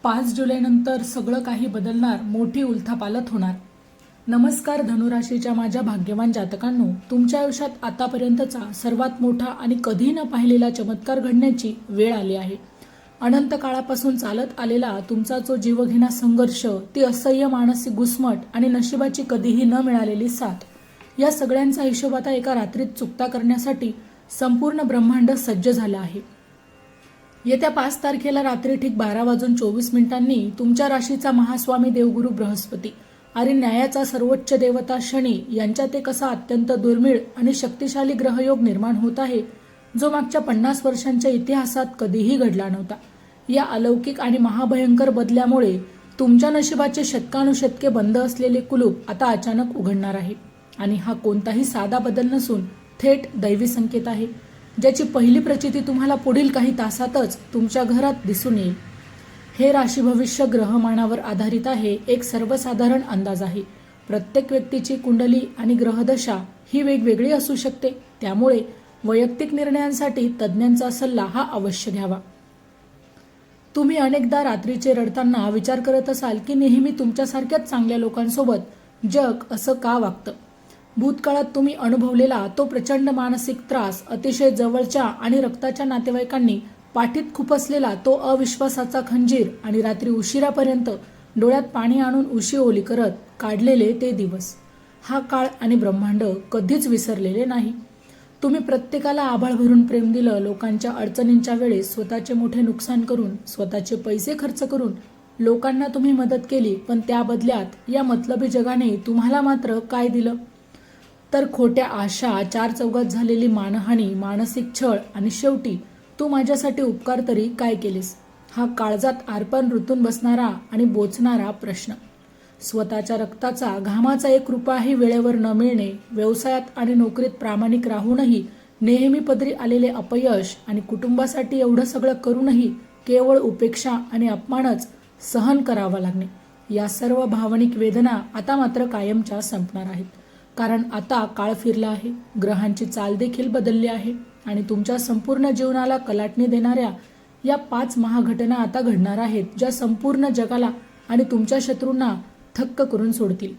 5 जुलैनंतर सगळं काही बदलणार, मोठी उलथापालथ होणार. नमस्कार धनुराशीच्या माझ्या भाग्यवान जातकांनो, तुमच्या आयुष्यात आतापर्यंतचा सर्वात मोठा आणि कधी न पाहिलेला चमत्कार घडण्याची वेळ आली आहे. अनंत काळापासून चालत आलेला तुमचा जो जीवघेणा संघर्ष, ती असह्य मानसिक घुसमट आणि नशिबाची कधीही न मिळालेली साथ, या सगळ्यांचा हिशोब आता एका रात्रीत चुकता करण्यासाठी संपूर्ण ब्रह्मांड सज्ज झालं आहे. येत्या 5 तारखेला रात्री ठीक 12:24 तुमच्या राशीचा महास्वामी देवगुरु बृहस्पती आणि न्यायाचा सर्वोच्च देवता शनी यांच्यात एक असा अत्यंत दुर्मिळ आणि शक्तिशाली ग्रहयोग निर्माण होत आहे, जो मागच्या 50 वर्षांच्या इतिहासात कधीही घडला नव्हता. या अलौकिक आणि महाभयंकर बदल्यामुळे तुमच्या नशिबाचे शतकानुशतके बंद असलेले कुलूप आता अचानक उघडणार आहे. आणि हा कोणताही साधा बदल नसून थेट दैवी संकेत आहे, ज्याची पहिली प्रचिती तुम्हाला पुढील काही तासातच तुमच्या घरात दिसून येईल. हे राशी भविष्य ग्रहमानावर आधारित आहे, एक सर्वसाधारण अंदाज आहे. प्रत्येक व्यक्तीची कुंडली आणि ग्रहदशा ही वेगवेगळी असू शकते, त्यामुळे वैयक्तिक निर्णयांसाठी तज्ज्ञांचा सल्ला हा अवश्य घ्यावा. तुम्ही अनेकदा रात्रीचे रडताना विचार करत असाल की नेहमी तुमच्यासारख्याच चांगल्या लोकांसोबत जग असं का वागतं. भूतकाळात तुम्ही अनुभवलेला तो प्रचंड मानसिक त्रास, अतिशय जवळच्या आणि रक्ताच्या नातेवाईकांनी पाठीत खुपसलेला तो अविश्वासाचा खंजीर आणि रात्री उशिरापर्यंत डोळ्यात पाणी आणून उशी ओली करत काढलेले ते दिवस, हा काळ आणि ब्रह्मांड कधीच विसरलेले नाही. तुम्ही प्रत्येकाला आभाळ भरून प्रेम दिलं, लोकांच्या अडचणींच्या वेळेस स्वतःचे मोठे नुकसान करून, स्वतःचे पैसे खर्च करून लोकांना तुम्ही मदत केली, पण त्या बदल्यात या मतलबी जगाने तुम्हाला मात्र काय दिलं? तर खोट्या आशा, चार चौघात झालेली मानहानी, मानसिक छळ आणि शेवटी तू माझ्यासाठी उपकार तरी काय केलीस? हा काळजात आरपान ऋतून बसणारा आणि बोचणारा प्रश्न. स्वतःच्या रक्ताचा, घामाचा 1 रुपयाही वेळेवर न मिळणे, व्यवसायात आणि नोकरीत प्रामाणिक राहूनही नेहमी पदरी आलेले अपयश आणि कुटुंबासाठी एवढं सगळं करूनही केवळ उपेक्षा आणि अपमानच सहन करावा लागणे, या सर्व भावनिक वेदना आता मात्र कायमच्या संपणार आहेत. कारण आता काळ फिरला आहे, ग्रहांची चाल देखील बदलली आहे आणि तुमच्या संपूर्ण जीवनाला कलाटणी देणाऱ्या या 5 महाघटना आता घडणार आहेत, ज्या संपूर्ण जगाला आणि तुमच्या शत्रूंना थक्क करून सोडतील.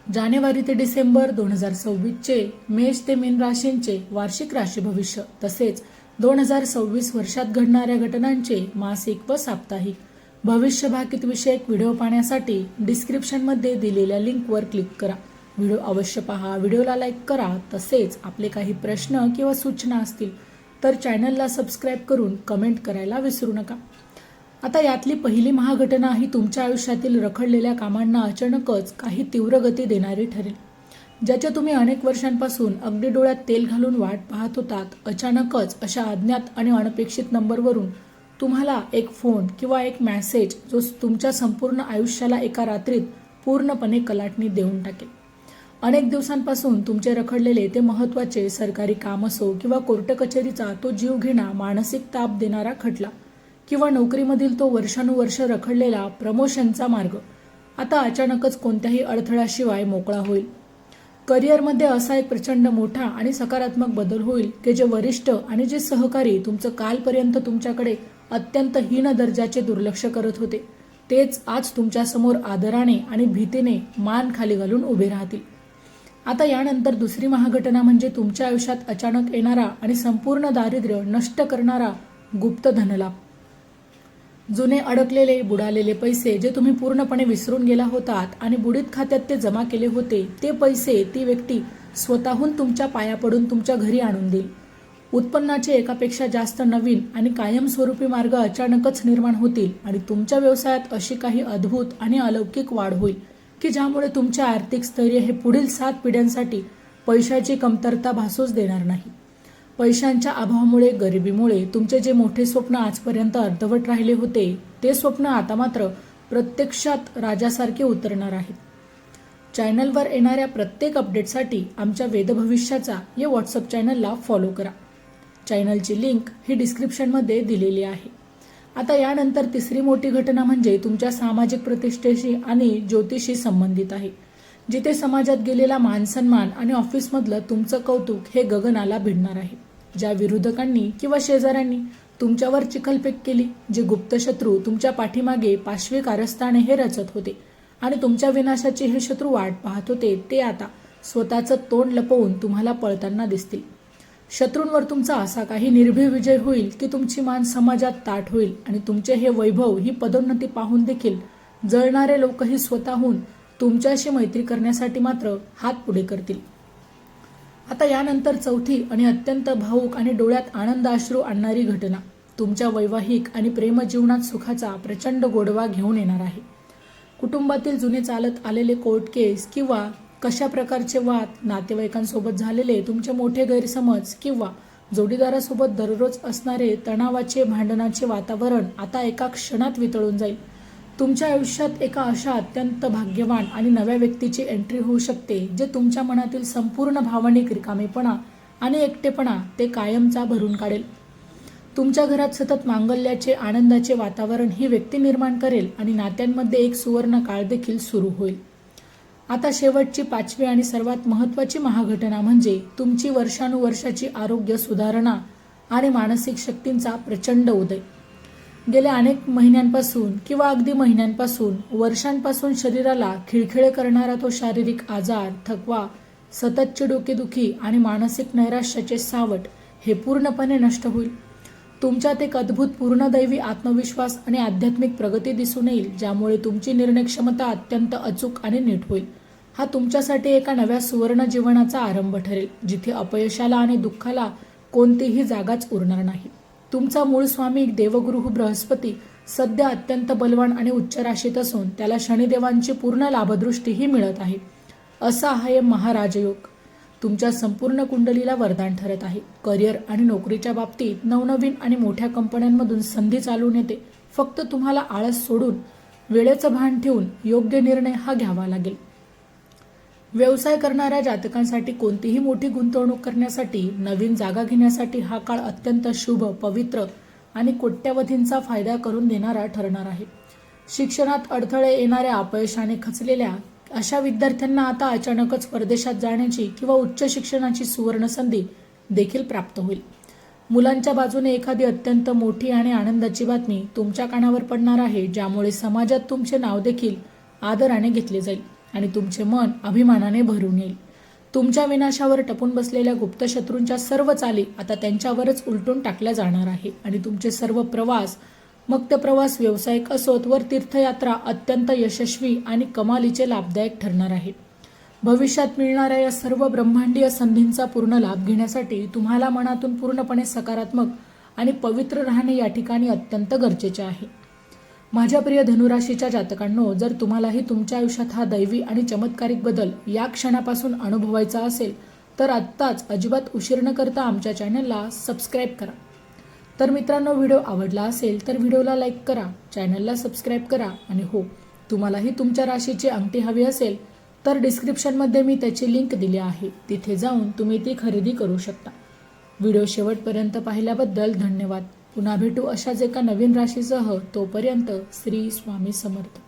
जानेवारी ते डिसेंबर 2026चे मेष ते मीन राशींचे वार्षिक राशी भविष्य, तसेच 2026 वर्षात घडणाऱ्या घटनांचे मासिक व साप्ताहिक भविष्य भाकित विषयक व्हिडिओ पाहण्यासाठी डिस्क्रिप्शनमध्ये दिलेल्या लिंकवर क्लिक करा. व्हिडिओ अवश्य पहा, व्हिडिओला लाईक करा. तसेच आपले काही प्रश्न किंवा सूचना असतील तर चॅनलला सबस्क्राईब करून कमेंट करायला विसरू नका. आता यातली पहिली महाघटना ही तुमच्या आयुष्यातील रखडलेल्या कामांना अचानकच काही तीव्र गती देणारी ठरेल, ज्याच्या तुम्ही अनेक वर्षांपासून अगदी डोळ्यात तेल घालून वाट पाहत होतात. अचानकच अशा अज्ञात आणि अनपेक्षित नंबरवरून तुम्हाला एक फोन किंवा एक मेसेज, जो तुमच्या संपूर्ण आयुष्याला एका रात्रीत पूर्णपणे कलाटणी देऊन टाकेल. अनेक दिवसांपासून तुमचे रखडलेले ते महत्त्वाचे सरकारी काम असो किंवा कोर्ट कचेरीचा तो जीवघेणा मानसिक ताप देणारा खटला किंवा नोकरीमधील तो वर्षानुवर्ष रखडलेला प्रमोशनचा मार्ग आता अचानकच कोणत्याही अडथळ्याशिवाय मोकळा होईल. करिअरमध्ये असा एक प्रचंड मोठा आणि सकारात्मक बदल होईल की जे वरिष्ठ आणि जे सहकारी तुमचं कालपर्यंत तुमच्याकडे अत्यंत हीन दर्जाचे दुर्लक्ष करत होते, तेच आज तुमच्यासमोर आदराने आणि भीतीने मान खाली घालून उभे राहतील. आता यानंतर दुसरी महाघटना म्हणजे तुमच्या आयुष्यात अचानक येणारा आणि संपूर्ण दारिद्र्य नष्ट करणारा गुप्त धनलाभ. जुने अडकलेले, बुडालेले पैसे जे तुम्ही पूर्णपणे विसरून गेला होतात आणि बुडीत खात्यात ते जमा केले होते, ते पैसे ती व्यक्ती स्वतःहून तुमच्या पाया पडून तुमच्या घरी आणून देईल. उत्पन्नाचे एकापेक्षा जास्त नवीन आणि कायमस्वरूपी मार्ग अचानकच निर्माण होतील आणि तुमच्या व्यवसायात अशी काही अद्भुत आणि अलौकिक वाढ होईल की ज्यामुळे तुमचे आर्थिक स्थैर्य हे पुढील 7 पिढ्यांसाठी पैशाची कमतरता भासूच देणार नाही. पैशांच्या अभावामुळे, गरिबीमुळे तुमचे जे मोठे स्वप्न आजपर्यंत अर्धवट राहिले होते, ते स्वप्न आता मात्र प्रत्यक्षात राजासारखे उतरणार आहेत. चॅनलवर येणाऱ्या प्रत्येक अपडेटसाठी आमच्या वेदभविष्याचा या व्हॉट्सअप चॅनलला फॉलो करा. चॅनलची लिंक ही डिस्क्रिप्शनमध्ये दिलेली आहे. आता यानंतर तिसरी मोठी घटना म्हणजे तुमच्या सामाजिक प्रतिष्ठेशी आणि ज्योतिषी संबंधित आहे, जिथे समाजात गेलेला मानसन्मान आणि ऑफिसमधलं तुमचं कौतुक हे गगनाला भिडणार आहे. ज्या विरोधकांनी किंवा शेजाऱ्यांनी तुमच्यावर चिखलफेक केली. जे गुप्त शत्रू तुमच्या पाठीमागे पाशवी कारस्थाने हे रचत होते आणि तुमच्या विनाशाची हे शत्रू वाट पाहत होते, ते आता स्वतःचं तोंड लपवून तुम्हाला पळताना दिसतील. शत्रूंवर तुमचा असा काही निर्भीड विजय होईल की तुमची मान समाजात ताठ होईल आणि तुमचे हे वैभव, ही पदोन्नती पाहून देखील जळणारे लोकही स्वतःहून तुमच्याशी मैत्री करण्यासाठी मात्र हात पुढे करतील. आता यानंतर चौथी आणि अत्यंत भावूक आणि डोळ्यात आनंद अश्रू आणणारी घटना तुमच्या वैवाहिक आणि प्रेमजीवनात सुखाचा प्रचंड गोडवा घेऊन येणार आहे. कुटुंबातील जुने चालत आलेले कोर्ट केस किंवा कशा प्रकारचे वाद, नातेवाईकांसोबत झालेले तुमचे मोठे गैरसमज किंवा जोडीदारासोबत दररोज असणारे तणावाचे, भांडणाचे वातावरण आता एका क्षणात वितळून जाईल. तुमच्या आयुष्यात एका अशा अत्यंत भाग्यवान आणि नव्या व्यक्तीची एंट्री होऊ शकते, जे तुमच्या मनातील संपूर्ण भावनिक रिकामेपणा आणि एकटेपणा ते कायमचा भरून काढेल. तुमच्या घरात सतत मांगल्याचे, आनंदाचे वातावरण ही व्यक्ती निर्माण करेल आणि नात्यांमध्ये एक सुवर्ण काळ देखील सुरू होईल. आता शेवटची, पाचवी आणि सर्वात महत्त्वाची महाघटना म्हणजे तुमची वर्षानुवर्षाची आरोग्य सुधारणा आणि मानसिक शक्तींचा प्रचंड उदय. गेल्या अनेक महिन्यांपासून किंवा अगदी महिन्यांपासून, वर्षांपासून शरीराला खिळखिळे करणारा तो शारीरिक आजार, थकवा, सततची डोकेदुखी आणि मानसिक नैराश्याचे सावट हे पूर्णपणे नष्ट होईल. तुमच्यात एक अद्भुत पूर्णदैवी आत्मविश्वास आणि आध्यात्मिक प्रगती दिसून येईल, ज्यामुळे तुमची निर्णय क्षमता अत्यंत अचूक आणि नीट होईल. हा तुमच्यासाठी एका नव्या सुवर्ण जीवनाचा आरंभ ठरेल, जिथे अपयशाला आणि दुःखाला कोणतीही जागाच उरणार नाही. तुमचा मूळ स्वामी देवगुरु बृहस्पती सध्या अत्यंत बलवान आणि उच्च राशीत असून त्याला शनिदेवांची पूर्ण लाभदृष्टीही मिळत आहे. असा हा एक महाराजयोग तुमच्या संपूर्ण कुंडलीला वरदान ठरत आहे. करिअर आणि नोकरीच्या बाबतीत नवनवीन आणि मोठ्या कंपन्यांमधून संधी चालून येते. फक्त तुम्हाला आळस सोडून, वेळेचं भान ठेवून योग्य निर्णय हा घ्यावा लागेल. व्यवसाय करणाऱ्या जातकांसाठी कोणतीही मोठी गुंतवणूक करण्यासाठी, नवीन जागा घेण्यासाठी हा काळ अत्यंत शुभ, पवित्र आणि कोट्यवधींचा फायदा करून देणारा ठरणार आहे. शिक्षणात अडथळे येणाऱ्या, अपयशाने खचलेल्या अशा विद्यार्थ्यांना आता अचानकच परदेशात जाण्याची किंवा उच्च शिक्षणाची सुवर्ण संधी देखील प्राप्त होईल. मुलांच्या बाजूने एखादी अत्यंत मोठी आणि आनंदाची बातमी तुमच्या कानावर पडणार आहे, ज्यामुळे समाजात तुमचे नाव देखील आदराने घेतले जाईल आणि तुमचे मन अभिमानाने भरून येईल. तुमच्या विनाशावर टपून बसलेल्या गुप्त शत्रूंच्या सर्व चाली आता त्यांच्यावरच उलटून टाकल्या जाणार आहे आणि तुमचे सर्व प्रवास, मग ते प्रवास व्यावसायिक असोत वर तीर्थयात्रा, अत्यंत यशस्वी आणि कमालीचे लाभदायक ठरणार आहे. भविष्यात मिळणाऱ्या या सर्व ब्रह्मांडीय संधींचा पूर्ण लाभ घेण्यासाठी तुम्हाला मनातून पूर्णपणे सकारात्मक आणि पवित्र राहणे या ठिकाणी अत्यंत गरजेचे आहे. माझ्या प्रिय धनुराशीच्या जातकांनो, जर तुम्हालाही तुमच्या आयुष्यात हा दैवी आणि चमत्कारिक बदल या क्षणापासून अनुभवायचा असेल तर आत्ताच अजिबात उशीर न करता आमच्या चॅनलला सबस्क्राईब करा. तर मित्रांनो, व्हिडिओ आवडला असेल तर व्हिडिओला लाईक करा, चॅनलला सबस्क्राईब करा आणि हो, तुम्हालाही तुमच्या राशीची अंगठी हवी असेल तर डिस्क्रिप्शनमध्ये मी त्याची लिंक दिली आहे, तिथे जाऊन तुम्ही ती खरेदी करू शकता. व्हिडिओ शेवटपर्यंत पाहिल्याबद्दल धन्यवाद. पुन्हा भेटू अशाच एका नवीन राशीसह. तोपर्यंत श्री स्वामी समर्थ.